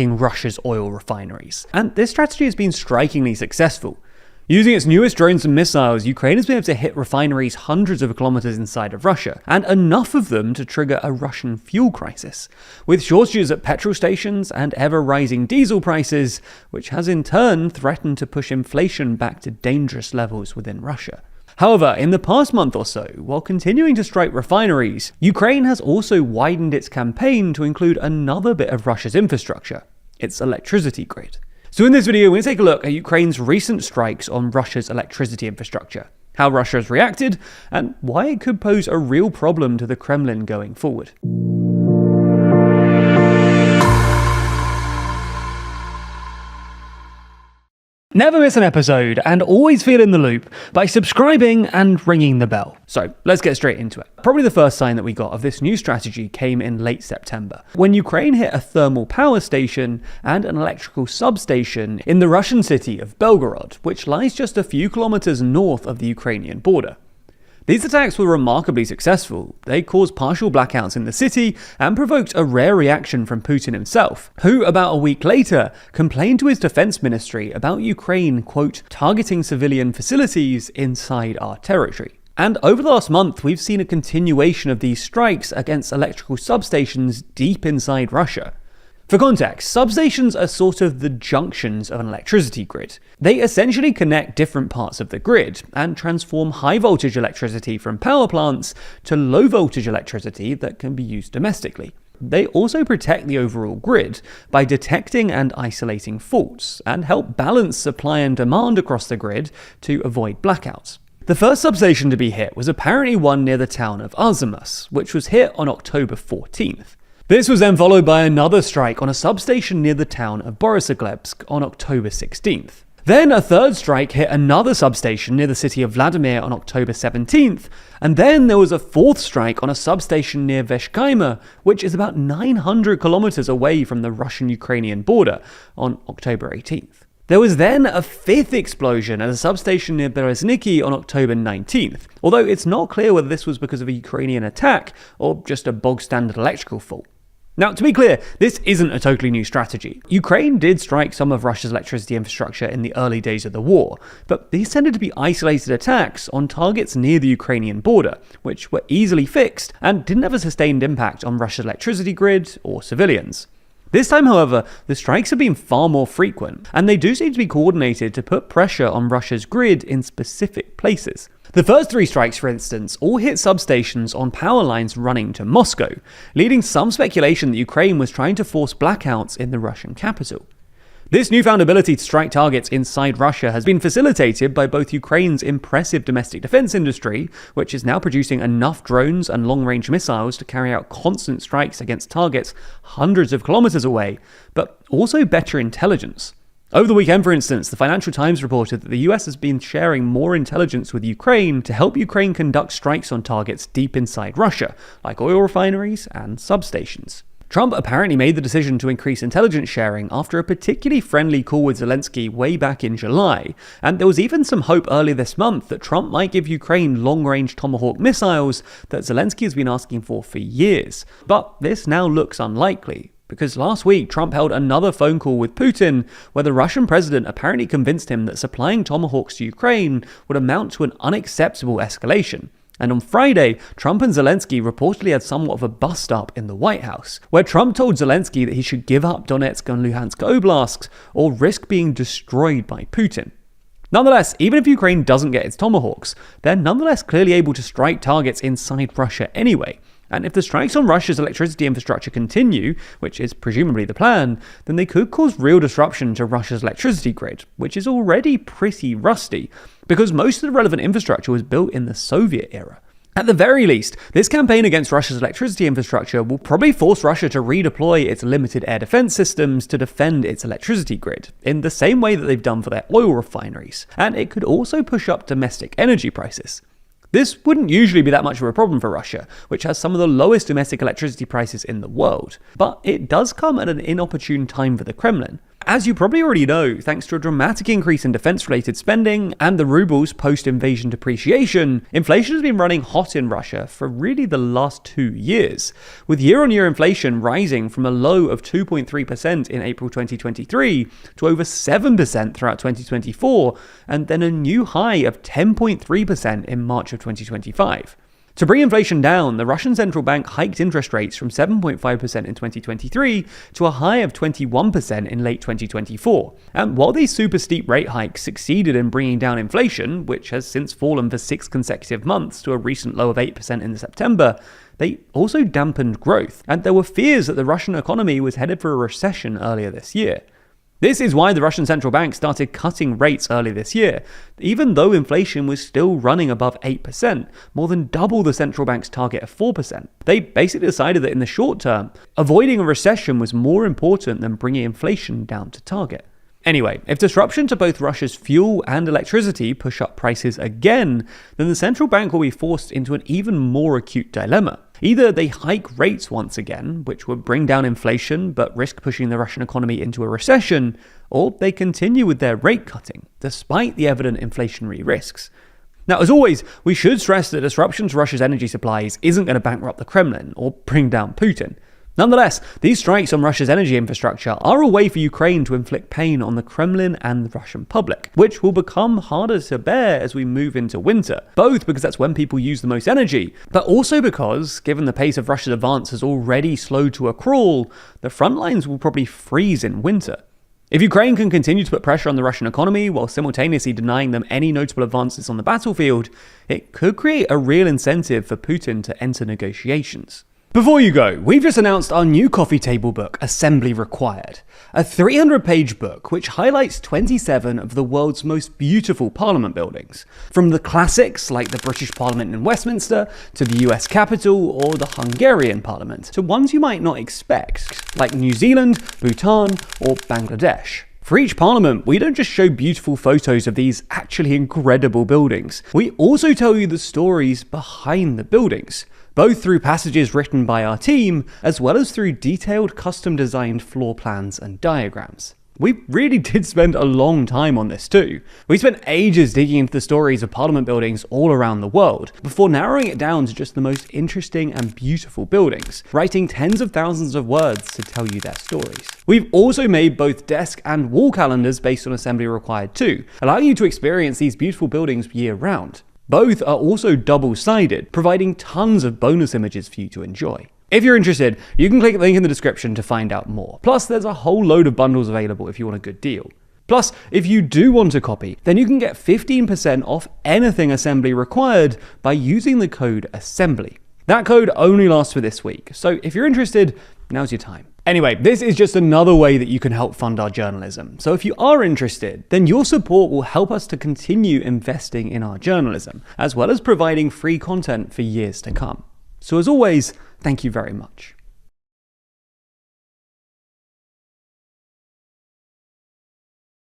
in Russia's oil refineries. And this strategy has been strikingly successful. Using its newest drones and missiles, Ukraine has been able to hit refineries hundreds of kilometers inside of Russia, and enough of them to trigger a Russian fuel crisis, with shortages at petrol stations and ever-rising diesel prices, which has in turn threatened to push inflation back to dangerous levels within Russia. However, in the past month or so, while continuing to strike refineries, Ukraine has also widened its campaign to include another bit of Russia's infrastructure, its electricity grid. So in this video, we're going to take a look at Ukraine's recent strikes on Russia's electricity infrastructure, how Russia has reacted, and why it could pose a real problem to the Kremlin going forward. Never miss an episode and always feel in the loop by subscribing and ringing the bell. So let's get straight into it. Probably the first sign that we got of this new strategy came in late September, when Ukraine hit a thermal power station and an electrical substation in the Russian city of Belgorod, which lies just a few kilometers north of the Ukrainian border. These attacks were remarkably successful. They caused partial blackouts in the city and provoked a rare reaction from Putin himself, who about a week later complained to his defense ministry about Ukraine, quote, targeting civilian facilities inside our territory. And over the last month, we've seen a continuation of these strikes against electrical substations deep inside Russia. For context, substations are sort of the junctions of an electricity grid. They essentially connect different parts of the grid and transform high voltage electricity from power plants to low voltage electricity that can be used domestically. They also protect the overall grid by detecting and isolating faults and help balance supply and demand across the grid to avoid blackouts. The first substation to be hit was apparently one near the town of Arzamas, which was hit on October 14th. This was then followed by another strike on a substation near the town of Borysaglebsk on October 16th. Then a third strike hit another substation near the city of Vladimir on October 17th, and then there was a fourth strike on a substation near Veshkaima, which is about 900 kilometers away from the Russian-Ukrainian border, on October 18th. There was then a fifth explosion at a substation near Berezniki on October 19th, although it's not clear whether this was because of a Ukrainian attack or just a bog-standard electrical fault. Now, to be clear, this isn't a totally new strategy. Ukraine did strike some of Russia's electricity infrastructure in the early days of the war, but these tended to be isolated attacks on targets near the Ukrainian border, which were easily fixed and didn't have a sustained impact on Russia's electricity grid or civilians. This time, however, the strikes have been far more frequent, and they do seem to be coordinated to put pressure on Russia's grid in specific places. The first three strikes, for instance, all hit substations on power lines running to Moscow, leading some speculation that Ukraine was trying to force blackouts in the Russian capital. This newfound ability to strike targets inside Russia has been facilitated by both Ukraine's impressive domestic defense industry, which is now producing enough drones and long-range missiles to carry out constant strikes against targets hundreds of kilometers away, but also better intelligence. Over the weekend, for instance, the Financial Times reported that the US has been sharing more intelligence with Ukraine to help Ukraine conduct strikes on targets deep inside Russia, like oil refineries and substations. Trump apparently made the decision to increase intelligence sharing after a particularly friendly call with Zelensky way back in July, and there was even some hope earlier this month that Trump might give Ukraine long-range Tomahawk missiles that Zelensky has been asking for years. But this now looks unlikely, because last week Trump held another phone call with Putin where the Russian president apparently convinced him that supplying Tomahawks to Ukraine would amount to an unacceptable escalation. And on Friday, Trump and Zelensky reportedly had somewhat of a bust-up in the White House, where Trump told Zelensky that he should give up Donetsk and Luhansk oblasts or risk being destroyed by Putin. Nonetheless, even if Ukraine doesn't get its Tomahawks, they're nonetheless clearly able to strike targets inside Russia anyway. And if the strikes on Russia's electricity infrastructure continue, which is presumably the plan, then they could cause real disruption to Russia's electricity grid, which is already pretty rusty, because most of the relevant infrastructure was built in the Soviet era. At the very least, this campaign against Russia's electricity infrastructure will probably force Russia to redeploy its limited air defense systems to defend its electricity grid, in the same way that they've done for their oil refineries, and it could also push up domestic energy prices. This wouldn't usually be that much of a problem for Russia, which has some of the lowest domestic electricity prices in the world, but it does come at an inopportune time for the Kremlin. as you probably already know, thanks to a dramatic increase in defense-related spending and the ruble's post-invasion depreciation, inflation has been running hot in Russia for really the last 2 years, with year-on-year inflation rising from a low of 2.3% in April 2023 to over 7% throughout 2024, and then a new high of 10.3% in March of 2025. To bring inflation down, the Russian central bank hiked interest rates from 7.5% in 2023 to a high of 21% in late 2024. And while these super steep rate hikes succeeded in bringing down inflation, which has since fallen for 6 consecutive months to a recent low of 8% in September, they also dampened growth, and there were fears that the Russian economy was headed for a recession earlier this year. This is why the Russian central bank started cutting rates early this year, even though inflation was still running above 8%, more than double the central bank's target of 4%. They basically decided that in the short term, avoiding a recession was more important than bringing inflation down to target. Anyway, if disruption to both Russia's fuel and electricity push up prices again, then the central bank will be forced into an even more acute dilemma. Either they hike rates once again, which would bring down inflation but risk pushing the Russian economy into a recession, or they continue with their rate cutting, despite the evident inflationary risks. Now, as always, we should stress that disruption to Russia's energy supplies isn't going to bankrupt the Kremlin or bring down Putin. Nonetheless, these strikes on Russia's energy infrastructure are a way for Ukraine to inflict pain on the Kremlin and the Russian public, which will become harder to bear as we move into winter, both because that's when people use the most energy, but also because, given the pace of Russia's advance has already slowed to a crawl, the front lines will probably freeze in winter. If Ukraine can continue to put pressure on the Russian economy while simultaneously denying them any notable advances on the battlefield, it could create a real incentive for Putin to enter negotiations. Before you go, we've just announced our new coffee table book, Assembly Required, a 300-page book which highlights 27 of the world's most beautiful parliament buildings, from the classics like the British Parliament in Westminster, to the US Capitol or the Hungarian Parliament, to ones you might not expect, like New Zealand, Bhutan or Bangladesh. For each parliament, we don't just show beautiful photos of these actually incredible buildings, we also tell you the stories behind the buildings, both through passages written by our team, as well as through detailed custom-designed floor plans and diagrams. We really did spend a long time on this too. We spent ages digging into the stories of parliament buildings all around the world, before narrowing it down to just the most interesting and beautiful buildings, writing tens of thousands of words to tell you their stories. We've also made both desk and wall calendars based on Assembly Required too, allowing you to experience these beautiful buildings year-round. Both are also double-sided, providing tons of bonus images for you to enjoy. If you're interested, you can click the link in the description to find out more. Plus, there's a whole load of bundles available if you want a good deal. Plus, if you do want a copy, then you can get 15% off anything Assembly Required by using the code ASSEMBLY. That code only lasts for this week, so if you're interested, now's your time. Anyway, this is just another way that you can help fund our journalism. So if you are interested, then your support will help us to continue investing in our journalism, as well as providing free content for years to come. So as always, thank you very much.